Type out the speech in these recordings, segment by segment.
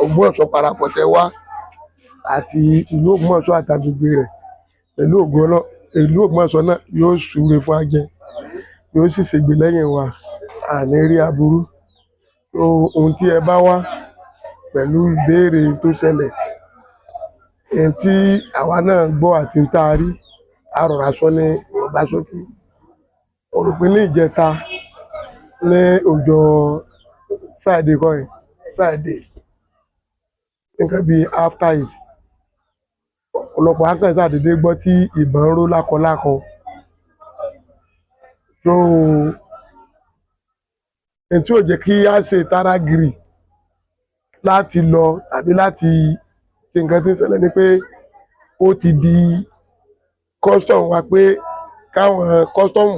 Ògbómọ̀ṣọ́ parapọ̀ tẹ wá àti ìlú Ògbómọ̀ṣọ́ àtàgbègbè rẹ̀ pẹ̀lú ògo Ọlọ́run. Ìlú Ògbómọ̀ṣọ́ náà yóò súre fún ajẹ, yóò sì ṣègbè lẹ́yìn wa, àní rí aburú. Ohun tí ẹ bá wá pẹ̀lú ìbéèrè tó ṣẹlẹ̀, èyí tí àwa náà gbọ́ àti ń tá a rí, a rọra sọ ní ìwọ̀nba ṣókí. Mo rò pé ní ìjẹta ní ọjọ́ Friday kọ́ yẹn, Friday, nǹkan bíi after it, ọ̀pọ̀lọpọ̀ akẹ́kọ̀ọ́ ṣàdédé gbọ́ tí ìbọn ń ró lákọlákọ. Èyí tí ò jẹ́ kí á ṣe ìtara gìrì láti lọ tàbí láti ṣe nǹkan tí ń ṣẹlẹ̀ ni pé ó ti di custom wa pé káwọn custom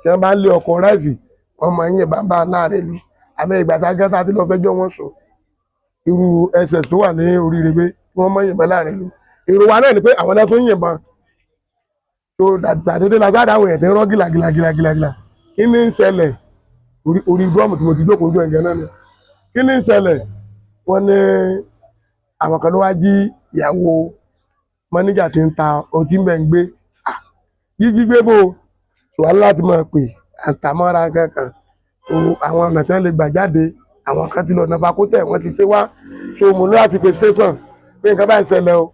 tí wọ́n bá ń lé ọkọ̀ ráìsì wọ́n máa ń yìnbọn bá láàrin ìlú. Àmọ́ ìgbà tá a gẹ́ta tí lọ fẹjọ́ wọn sùn irú SS tó wà ní oríire pé wọ́n máa ń yìnbọn láàrin ìlú. Èrò wa náà ni pé àwọn náà tó ń yìnbọn tó ṣàdédé lásàdá àwọn èèyàn tí ń rọ́ gìlàgìlà. Kí ni ń ṣẹlẹ̀? Orí drọ́ọ̀mù tí mo ti jókòó ojú ẹ̀jẹ̀ náà ni. Kí ni ń ṣẹlẹ̀? Wọ́n ní àwọn kan ló wá jí ìyàwó mọ́níjà tí ń ta ọtí ń bẹ̀ ń gbé. Jíjí gbé bò ṣùgbọ́n láti máa pè àtàmọ́ra kankan. Àwọn ọ̀nà tí wọ́n lè gbà jáde, àwọn kan ti lọ ọ̀nà Fakótẹ̀ wọ́n ti ṣe wá. Mo ní láti pe station pé nǹkan báyìí ṣẹlẹ̀ o.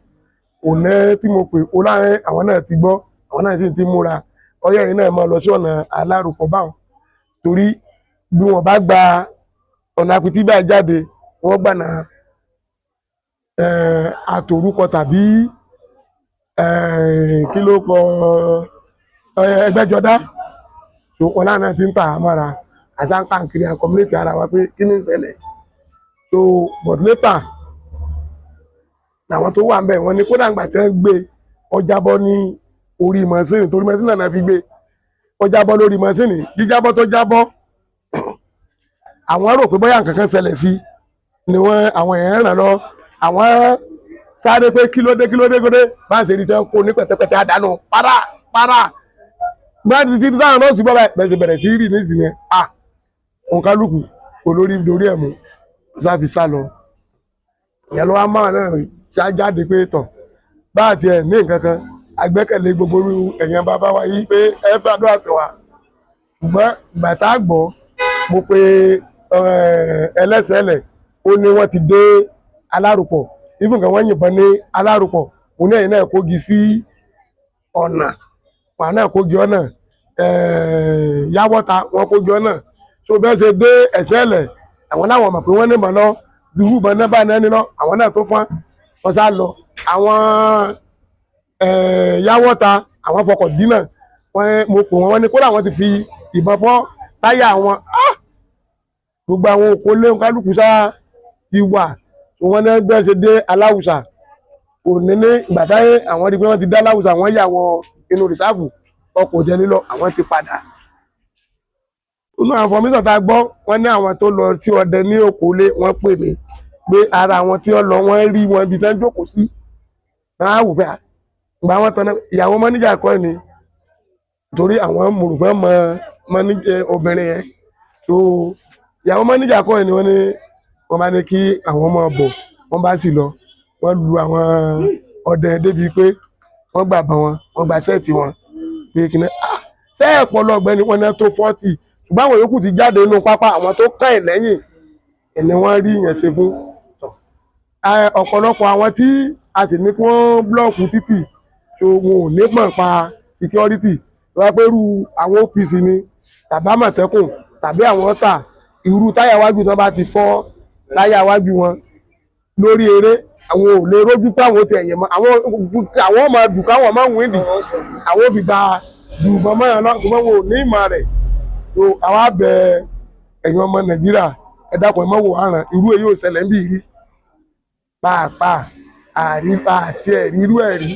Òní tí mo pè ó láàrin àwọn náà ti gbọ́, àwọn náà sì ti múra. Ọyẹ́ yìí náà máa lọ sí ọ̀nà Alárùkọ báwọn. Torí bí wọ́n bá gba ọ̀nà Apití báyìí jáde, wọ́n gbà náà Àtòrúkọ tàbí kí ló kọ Ẹgbẹ́jọdá. Wọn náà ti ń tà á mọ́ra àsáǹkàǹkiri à community ara wa pé kí ni ń ṣẹlẹ̀. But later làwọn tó wà ń bẹ̀ wọ́n ní kódà ńgbà tí wọ́n gbé ọjàbọ́ ní orí mọ́sìnì torí mọ́sìnì náà fi gbé ọjàbọ́ lórí mọ́sìnì. Jíjábọ́ tó jábọ́ àwọn rò pé bóyá nǹkan kan ṣẹlẹ̀ sí ni àwọn èèyàn ràn lọ. Àwọn sáré pé kílódé bá ń ṣe rí tẹ́ ń kó ní pẹ̀tẹ́pẹ̀tẹ́ àdánù para bá ti ti sáà náà sí bọ́ bẹ̀rẹ̀ sí rí nísìnyẹn. Òǹkálùkù olórí dorí ẹ̀ mú sáfi sá lọ. Ìyẹn ló wá máa náà ṣájáde pé tọ̀ bá àti ẹ̀ ní nǹkan kan agbẹ́kẹ̀lé gbogbo ẹ̀yàn bàbá wa yìí pé ẹ fẹ́ àdúrà sí wa. Ṣùgbọ́n ìgbà tá a gbọ́ mo pe ẹlẹ́sẹ̀lẹ̀ ó ní wọ́n ti dé Alárùpọ̀ even kan wọ́n yìnbọn ní Alárùpọ̀ mo ní ẹ̀yìn náà kógi sí ọ̀nà wà náà kógi ọ̀nà Yáwọ́ta wọn kógi ọ̀nà tó bẹ́ẹ̀ ṣe dé Ẹ̀sẹ̀lẹ̀ àwọn láwọn mọ̀ pé wọ́n ní mọ̀ lọ dùrú bọ̀ náà bá náà níná àwọn náà tó fọ́n wọn sá lọ. Àwọn Yáwọ́ta àwọn fọkọ̀ dínà mo pè wọ́n ní kódà wọ́n ti fi ìbọn fọ́ táyà wọn. Gbogbo àwọn òkú lé kálukú sá ti wà wọ́n ní bẹ́ẹ̀ ṣe dé Aláwùsà òní ní ìgbà táyé àwọn rí pé wọ́n ti dá Aláwùsà wọ́n yà wọ inú rìsáàfù ọkọ̀ jẹ́ lílọ àwọn ti padà. Inú àwọn fọmísàn tá a gbọ́ wọ́n ní àwọn tó lọ sí ọdẹ ní Òkòlé wọ́n pè mí pé ara àwọn tí wọ́n lọ wọ́n rí wọn ibi tán jókòó sí. Wọ́n á wò pé ìgbà wọn tán ìyàwó mọ́níjà kọ́ ni torí àwọn mòrùfẹ́ mọ obìnrin yẹn. Ìyàwó mọ́níjà kọ́ ni wọ́n bá ní kí àwọn ọmọ bọ̀ wọ́n bá sì lọ wọ́n lu àwọn ọdẹ débi pé wọ́n gbà bá wọn wọ́n gba sẹ́ẹ̀tì wọn pé kí ni sẹ́ẹ̀pọ̀ lọ́gbẹ́ni wọn náà tó 40 ṣùgbọ́n àwọn yòókù ti jáde nínú pápá àwọn tó kàn ẹ̀ lẹ́yìn ẹni wọ́n rí yẹn ṣe fún. Ọ̀pọ̀lọpọ̀ àwọn tí a sì ní kí wọ́n blọ́ọ̀kù títì wọn ò ní pọ̀n pa security wọ́n pé irú àwọn OPC ni tàbí Àmọ̀tẹ́kùn tàbí àwọn ọ̀tà irú táyà wájú náà bá ti fọ́ láyà wájú wọn lórí eré àwọn ò lè rójú pé àwọn ti ẹ̀yẹ̀ mọ́ àwọn ọmọ dùn káwọn máa ń wíìdì àwọn ò fi gba dùbọn mọ́yàn náà ṣùgbọ́n wọn ò ní ìmọ̀ rẹ̀. Àwọn abẹ ẹ̀yin ọmọ Nàìjíríà ẹ dákun ẹ má wò àràn irú èyí ò ṣẹlẹ̀ ń bí rí pàápàá àrípa àti ẹ̀rí irú ẹ̀rí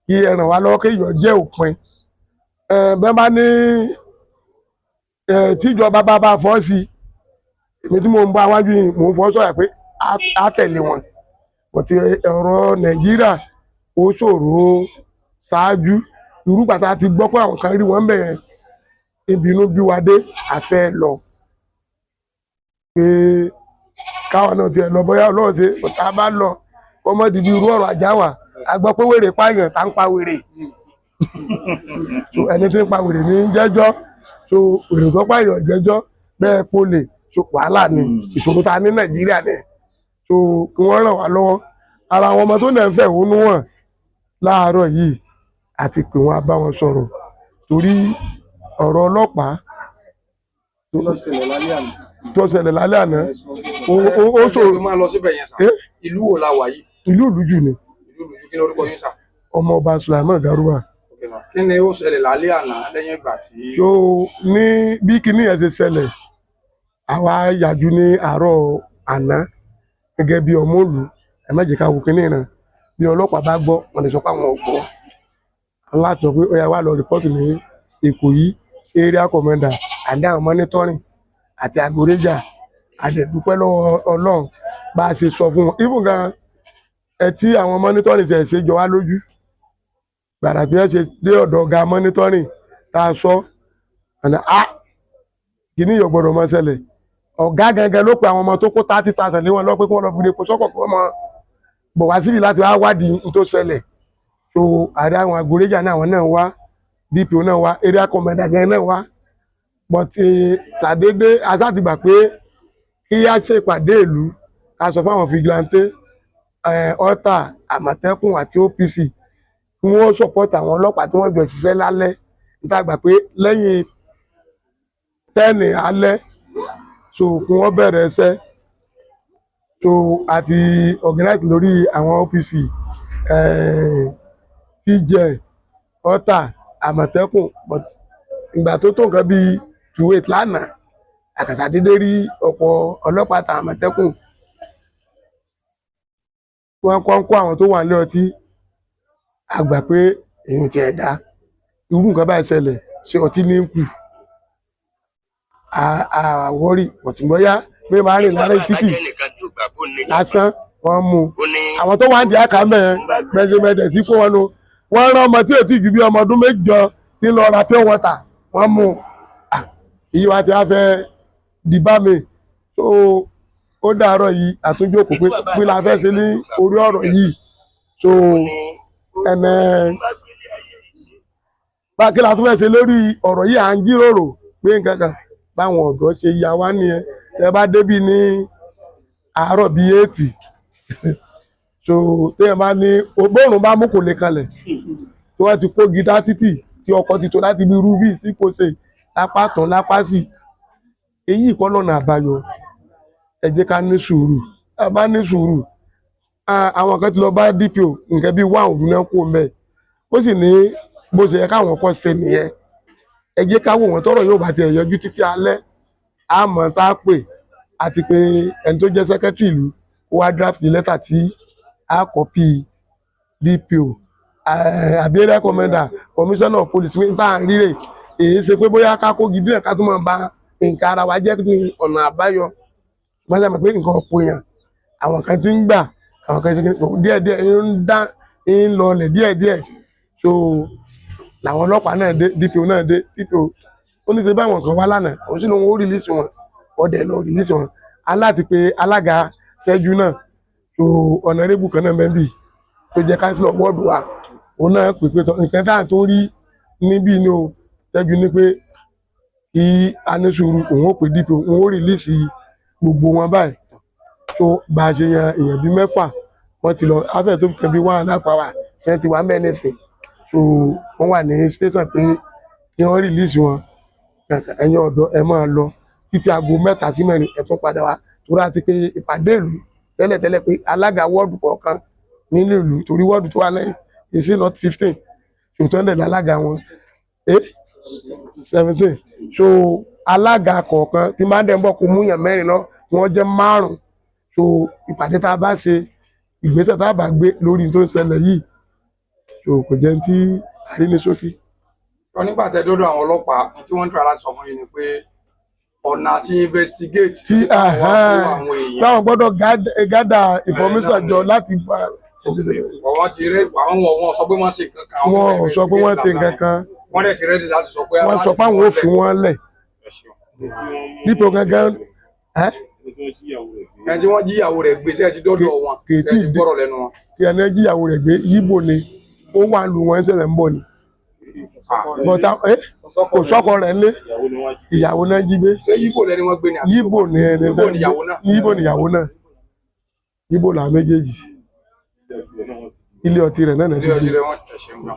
kí ẹ ràn wá lọ́wọ́ kí ìyọ̀ jẹ́ òpin. Bẹ́ẹ̀ bá ní tíjọba bá fọ́ sí èmi tí mo ń bá wájú yìí mò ń fọ́ sọ̀rọ̀ pé á tẹ̀lé wọn. Bọ̀tí ọ̀rọ̀ Nàìjíríà ó ṣòro ṣáájú irú bàtà ti gbọ́ pé àwọn kan rí wọn bẹ̀rẹ̀ ìbínú bí wa dé àfẹ́ lọ pé káwọn náà tiẹ̀ lọ bóyá Ọlọ́run ṣe tá a bá lọ ọmọ dìbí irú ọ̀rọ̀ ajá wà a gbọ́ pé wèrè pààyàn tá ń pa wèrè so ẹni tí ń pa wèrè ní jẹ́jọ́ so wèrè tó pààyàn jẹ́jọ́ bẹ́ẹ̀ polè so wàhálà ni ìṣòro ta ní Nàìjíríà ni so kí wọ́n ràn wá lọ́wọ́ ara àwọn ọmọ tó náà ń fẹ̀hónú hàn láàárọ̀ yìí àti pé wọ́n á bá wọn sọ̀rọ̀ torí ọ̀rọ̀ ọlọ́pàá tó ṣẹlẹ̀ lálẹ́ àná ó ṣòro. máa lọ síbẹ̀ yẹn sà ìlú wo la wà yìí. ìlú Ìlújù ni. ìlú Ìlújù kí ni orúkọ yín sà. ọmọ ọba Sulaiman Garuba. kí ni ó ṣẹlẹ̀ lálẹ́ àná lẹ́yìn ìgbà tí. so ní bí kinní yẹn ṣe ṣẹlẹ̀ àwa yàjú ní àárọ̀ àná gẹ́gẹ́ bí ọmọ òlù ẹ má jẹ́ ká wo kinní náà bí ọlọ́pàá bá gbọ́ wọn lè sọ pé àwọn ò gbọ́ láti sọ pé ó yá wá lọ rìpọ́tì ní Ìkòyí area commander àdé àwọn monitoring àti àgòrèjà àdẹ̀dúpẹ́ lọ́wọ́ Ọlọ́run bá a ṣe sọ fún wọn ibùn gan ẹ tí àwọn monitoring tẹ̀ ṣe jọ wá lójú gbàdà tí wọ́n ṣe dé ọ̀dọ̀ ọ̀gá monitoring tá a sọ ọ̀nà kìíní yóò gbọ́dọ̀ mọ́ ṣẹlẹ̀ ọ̀gá gangan ló pe àwọn ọmọ tó kó 30,000 lé wọn lọ pé kí wọ́n lọ fi lè kó sọ́kọ̀ kí wọ́n mọ bọ̀ wá síbi láti wá wádìí n tó ṣẹlẹ̀ so ààrẹ àwọn àgòrèjà náà àwọn náà wá DPO náà wá area commander gan náà wá but ṣàdédé aṣáàtìgbà pé kí á ṣe ìpàdé ìlú ká sọ fún àwọn fìgìláńtẹ́ ọ̀tà àmọ̀tẹ́kùn àti OPC kí wọ́n support àwọn ọlọ́pàá tí wọ́n jọ ṣiṣẹ́ lálẹ́ níta gbà pé lẹ́yìn 10 alẹ́ so kí wọ́n bẹ̀rẹ̀ iṣẹ́ so àti organize lórí àwọn OPC PJ ọ̀tà àmọ̀tẹ́kùn but ìgbà tó tó nǹkan bíi 2-8 lánàá àkàtà dédé rí ọ̀pọ̀ ọlọ́pàá àti àmọ̀tẹ́kùn wọ́n kó àwọn tó wà nílé ọtí àgbà pé èèyàn ti ẹ̀dá irú nǹkan báyìí ṣẹlẹ̀ ṣé ọtí ní kù àwọ̀rí ọ̀túnbọ́yá pé máa rìn lára títì lásán wọ́n mú àwọn tó wà ń di àkà mẹ́rin mẹ́jẹmẹ́jẹ sí kó wọn nu wọ́n rán ọmọ tí ò tí ju bí ọmọ ọdún 8 tí ń lọ ra pure water wọ́n mú èyí wá ti wá fẹ́ di bá mi tó ó dàárọ̀ yìí àtúnjókòó pé la fẹ́ ṣe ní orí ọ̀rọ̀ yìí tó kí la tún fẹ́ ṣe lórí ọ̀rọ̀ yìí à ń jíròrò pé nǹkan kan báwọn ọ̀dọ́ ṣe ya wá nìyẹn tẹ bá débí ní àárọ̀ bíi 8 so téèyàn bá ní ògbóòrùn bá mú kò lè kalẹ̀ tí wọ́n ti kó gidá títì tí ọkọ̀ ti tó láti bí irú bíi sí kò ṣe lápá tán lápá sí èyí kọ́ lọ́nà àbáyọ ẹ jẹ́ ká ní sùúrù a bá ní sùúrù àwọn kan ti lọ bá DPO nǹkan bíi wà òun náà kó mbẹ ó sì ní bó ṣe yẹ káwọn kọ́ ṣe nìyẹn ẹ jẹ́ ká wò wọ́n tọ́rọ̀ yóò bá tiẹ̀ yọjú títí alẹ́ àmọ́ tá a pè àti pé ẹni tó jẹ́ sẹ́kẹ́tìrì ìlú ó wá draft lẹ́tà tí a kọ́pì DPO àbí area commander commissioner of police ní tá à ń rírè èyí ṣe pé bóyá ká kó gidi náà ká tún máa ba nǹkan ara wa jẹ́ ní ọ̀nà àbáyọ wọ́n ṣe mọ̀ pé nǹkan ọ̀pọ̀ èèyàn àwọn kan ti ń gbà àwọn kan ti ń díẹ̀díẹ̀ ń lọlẹ̀ díẹ̀díẹ̀ so làwọn ọlọ́pàá náà dé DPO náà dé DPO ó ní ṣe báwọn kan wá lánàá òun sì lóun ó rìlíìsì wọn ọdẹ lọ rìlíìsì wọn aláti pé alága tẹ́jú náà so ọ̀nàrẹ́bù kan náà mẹ́bì tó jẹ́ kánsílọ̀ wọ́ọ̀dù wa òun náà pè pé nǹkan tá à tó rí níbí ni o tẹ́jú ní pé kí a ní sùúrù òun ó pè DPO òun ó rìlíìsì gbogbo wọn báyìí so bá a ṣe yan èèyàn bíi 6 wọ́n ti lọ afẹ́ tó kẹ́ bí 1.5 hours ṣe ti wá mẹ́nẹ̀sì so wọ́n wà ní station pé kí wọ́n rìlíìsì wọn ẹ̀yin ọ̀dọ́ ẹ máa lọ títí aago 3 sí 4 ẹ tún padà wá torí àti pé ìpàdé ìlú tẹ́lẹ̀tẹ́lẹ̀ pé alága wọ́ọ̀dù kọ̀ọ̀kan nínú ìlú torí wọ́ọ̀dù tó wà lẹ́yìn is it not 15 ṣòtọ́ ẹ̀ lálága wọn 17 so alága kọ̀ọ̀kan tí máa ń dẹ̀ ń bọ̀ kó mú yàn 4 lọ wọ́n jẹ́ 5 so ìpàdé tá a bá ṣe ìgbésẹ̀ tá a bá gbé lórí tó ń ṣẹlẹ̀ yìí so kò jẹ́ tí a rí ní ṣókí. Wọ́n nígbà tẹ́ dọ́dọ̀ àwọn ọlọ́pàá tí wọ́n ń try láti sọ fún yín ni pé ọ̀nà àti investigate tí báwọn gbọ́dọ̀ gádà information jọ láti bá wọ́n ti rẹ́ àwọn sọ pé wọ́n ṣe nǹkan kan wọ́n sọ pé wọ́n ṣe nǹkan kan wọ́n dẹ̀ ti rẹ́dí láti sọ pé wọ́n sọ pé àwọn ò fi wọ́n lẹ̀ nípò gangan ẹni tí wọ́n jíyàwó rẹ̀ gbé ṣe ti dọ́dọ̀ wọn ṣe ti gbọ́rọ̀ lẹ́nu wọn. kí ẹni jíyàwó rẹ̀ gbé yíbò ni ó wà lù wọ́n ṣẹlẹ̀ ń bọ̀ ni bọ́tà kò sọ́kọ rẹ̀ lé ìyàwó náà jí gbé. ṣé yíbò lẹni wọ́n gbé ni àbí yíbò ni ẹni yíbò níyàwó náà yíbò làwọn méjèèjì ilé ọtí rẹ̀ náà ilé ọtí rẹ̀ wọ́n ṣe ń gbà.